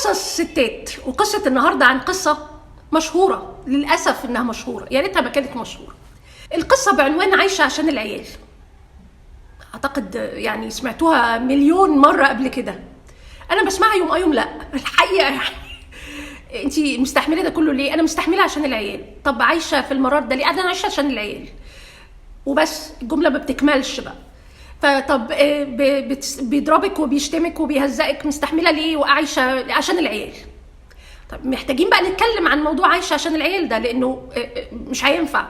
قصص ستات. وقصة النهاردة عن قصة مشهورة، للأسف إنها مشهورة، يا ريتها ما كانت مشهورة. القصة بعنوان عايشة عشان العيال. أعتقد يعني سمعتوها مليون مرة قبل كده. أنا بسمعها يوم يوم لا الحقيقة يعني انتي مستحملة ده كله ليه؟ أنا مستحملة عشان العيال. طب عايشة في المرار ده ليه؟ أنا عايشة عشان العيال وبس. الجملة ما بتكملش بقى. فطب بيضربك وبيشتمك وبيهزقك، مستحملة ليه وعايشة عشان العيال؟ طب محتاجين بقى نتكلم عن موضوع عايشة عشان العيال ده، لأنه مش هينفع.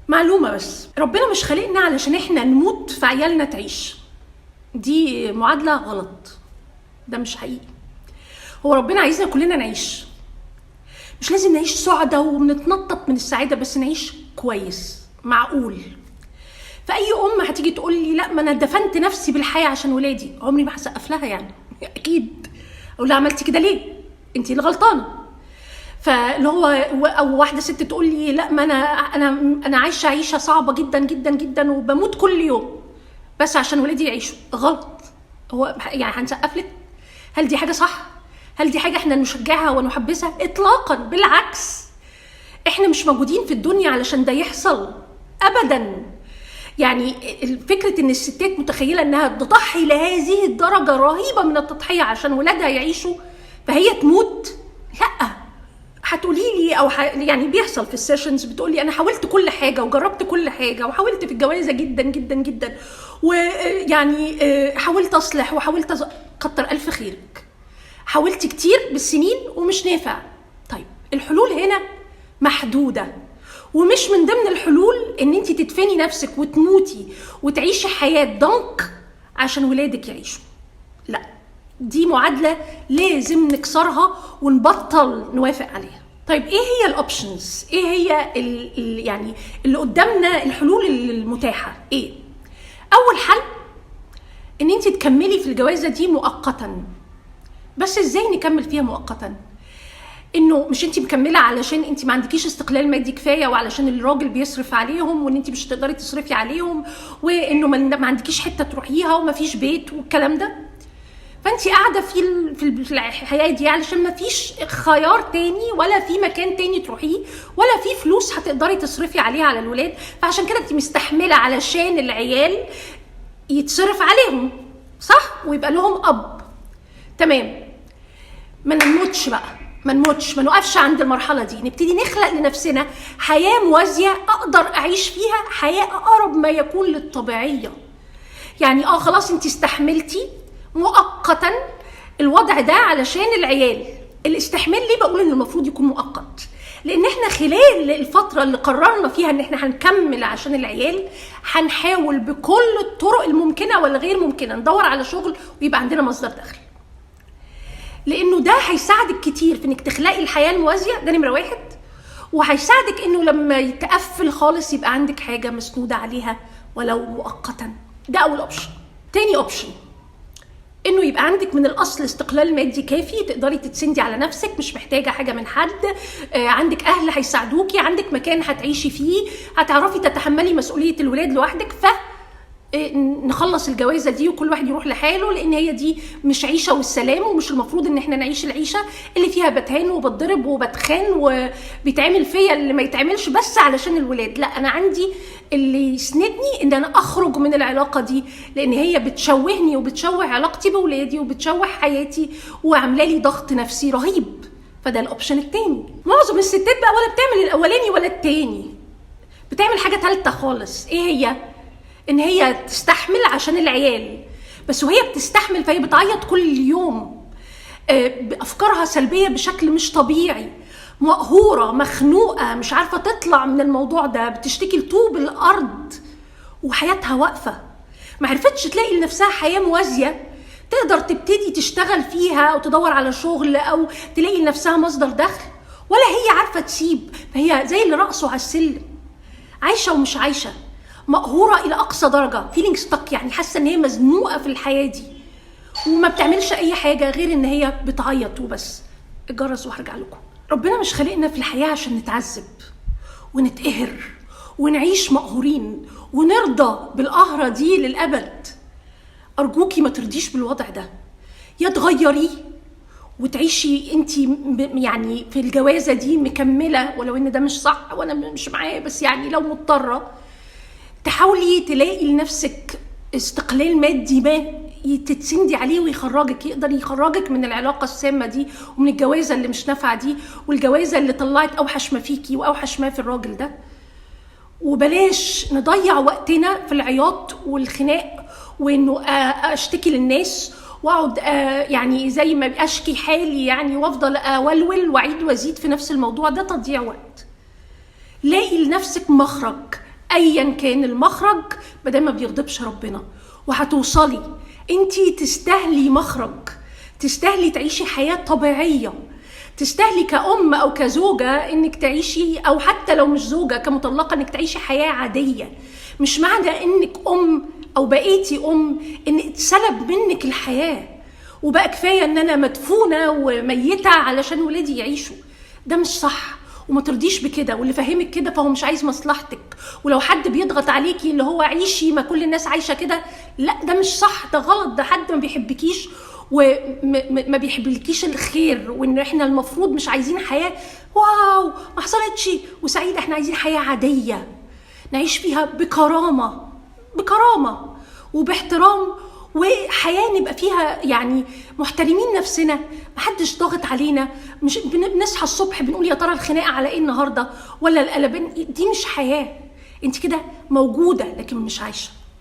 معلومة بس، ربنا مش خلقنا علشان احنا نموت في عيالنا تعيش. دي معادلة غلط، ده مش حقيقي. هو ربنا عايزنا كلنا نعيش، مش لازم نعيش سعدة وبنتنطط من السعادة، بس نعيش كويس معقول. فأي أم هتيجي تقول لي لا ما أنا دفنت نفسي بالحياة عشان ولادي، عمري ما هسقف لها يعني أكيد. أقول لها عملتي كده ليه؟ أنتي اللي غلطانة. فاللي هو أو واحدة ست تقول لي لا ما أنا عايشة عيشة صعبة جدا جدا جدا وبموت كل يوم بس عشان ولادي يعيشوا. غلط. هو يعني هنسقف لك؟ هل دي حاجة صح؟ هل دي حاجة احنا نشجعها ونحبسها؟ اطلاقا، بالعكس. احنا مش موجودين في الدنيا علشان ده يحصل ابدا. يعني فكرة ان الستات متخيلة انها تضحي لهذه الدرجة رهيبة من التضحية عشان ولادها يعيشوا فهي تموت. لا، هتقولي لي او يعني بيحصل في السيشنز، بتقولي انا حاولت كل حاجة وجربت كل حاجة وحاولت في الجوازة جدا جدا جدا ويعني حاولت اصلح وحاولت كتر الف خيرك. حاولت كتير بالسنين ومش نافع. طيب الحلول هنا محدودة، ومش من ضمن الحلول ان انت تدفني نفسك وتموتي وتعيشي حياة ضنك عشان ولادك يعيشوا. لا، دي معادلة لازم نكسرها ونبطل نوافق عليها. طيب ايه هي الاوبشنز؟ ايه هي يعني اللي قدامنا الحلول المتاحة؟ ايه؟ اول حل ان انت تكملي في الجوازة دي مؤقتا. بس ازاي نكمل فيها مؤقتا؟ انه مش انت مكمله علشان انت ما عندكيش استقلال مادي كفايه وعلشان الراجل بيصرف عليهم وان انت مش هتقدري تصرفي عليهم وانه ما عندكيش حته تروحيها وما فيش بيت والكلام ده. فانت قاعده في الحياه دي علشان ما فيش خيار تاني ولا في مكان تاني تروحيه ولا في فلوس هتقدري تصرفي عليها على الولاد. فعشان كده انت مستحمله علشان العيال يتصرف عليهم، صح؟ ويبقى لهم اب. تمام. ما نموتش بقى، ما نوقفش عند المرحلة دي، نبتدي نخلق لنفسنا حياة موازية أقدر أعيش فيها حياة أقرب ما يكون للطبيعية. يعني خلاص انت استحملتي مؤقتا الوضع ده علشان العيال. الاستحمال ليه بقول ان المفروض يكون مؤقت؟ لان احنا خلال الفترة اللي قررنا فيها ان احنا هنكمل عشان العيال هنحاول بكل الطرق الممكنة والغير ممكنة ندور على شغل ويبقى عندنا مصدر دخل، لانه ده هيساعدك كتير في انك تخلقي الحياه الموازيه. ده نمره واحد. وهيساعدك انه لما يتقفل خالص يبقى عندك حاجه مسنوده عليها ولو مؤقتا. ده اول اوبشن. تاني اوبشن انه يبقى عندك من الاصل استقلال مادي كافي تقدري تتسندي على نفسك، مش محتاجه حاجه من حد. عندك اهل هيساعدوكي، عندك مكان هتعيشي فيه، هتعرفي تتحملي مسؤوليه الولاد لوحدك. نخلص الجوازة دي وكل واحد يروح لحاله، لان هي دي مش عيشة والسلام، ومش المفروض ان احنا نعيش العيشة اللي فيها بتهان وبتضرب وبتخان وبيتعمل فيا اللي ما يتعملش بس علشان الولاد. لا، انا عندي اللي يسندني ان انا اخرج من العلاقة دي، لان هي بتشوهني وبتشوه علاقتي بولادي وبتشوه حياتي وعامله لي ضغط نفسي رهيب. فده الاوبشن التاني. معظم الستات بقى ولا بتعمل الاولاني ولا التاني، بتعمل حاجة ثالثة خالص. ايه هي؟ ان هي تستحمل عشان العيال بس، وهي بتستحمل فهي بتعيط كل يوم بافكارها سلبيه بشكل مش طبيعي، مقهوره مخنوقه مش عارفه تطلع من الموضوع ده، بتشتكي لطوب الارض وحياتها واقفه. ما عرفتش تلاقي لنفسها حياه موازيه تقدر تبتدي تشتغل فيها او تدور على شغل او تلاقي لنفسها مصدر دخل، ولا هي عارفه تسيب. فهي زي اللي رقصوا على السلم، عايشه ومش عايشه، مقهورة إلى أقصى درجة، فيلينج ستك، يعني حاسة إن هي مزنوقة في الحياة دي وما بتعملش أي حاجة غير إن هي بتعيط وبس. الجرس وهرجع لكم. ربنا مش خلقنا في الحياة عشان نتعذب ونتقهر ونعيش مقهورين ونرضى بالقهرة دي للأبد. أرجوكي ما ترضيش بالوضع ده، يا تغيريه وتعيشي انت يعني في الجوازه دي مكمله، ولو ان ده مش صح وانا مش معاه، بس يعني لو مضطره تحاولي تلاقي لنفسك استقلال مادي ما تتسندي عليه ويخرجك، يقدر يخرجك من العلاقه السامه دي ومن الجوازه اللي مش نافعه دي والجوازه اللي طلعت اوحش ما فيكي واوحش ما في الراجل ده. وبلاش نضيع وقتنا في العياط والخناق وانه اشتكي للناس واقعد يعني زي ما اشكي حالي يعني وافضل اولول واعيد وازيد في نفس الموضوع ده. تضييع وقت. لاقي لنفسك مخرج ايا كان المخرج بدل ما بيغضبش ربنا، وهتوصلي. انتي تستاهلي مخرج، تستاهلي تعيشي حياة طبيعية، تستاهلي كأم او كزوجة انك تعيشي، او حتى لو مش زوجة كمطلقة انك تعيشي حياة عادية. مش معنى انك ام او بقيتي ام ان اتسلب منك الحياة وبقى كفاية ان انا مدفونة وميتة علشان ولادي يعيشوا. ده مش صح وما ترضيش بكده، واللي فهمك كده فهو مش عايز مصلحتك. ولو حد بيضغط عليكي اللي هو عيشي ما كل الناس عايشة كده، لا ده مش صح، ده غلط، ده حد ما بيحبكيش وما بيحبلكيش الخير، وان احنا المفروض مش عايزين حياة واو ما حصلتش وسعيدة، احنا عايزين حياة عادية نعيش فيها بكرامة وباحترام، وحياة نبقى فيها يعني محترمين نفسنا، محدش ضاغط علينا، مش بنصحى الصبح بنقول يا ترى الخناقة على ايه النهاردة ولا القلبان. دي مش حياة، انت كده موجودة لكن مش عايشة.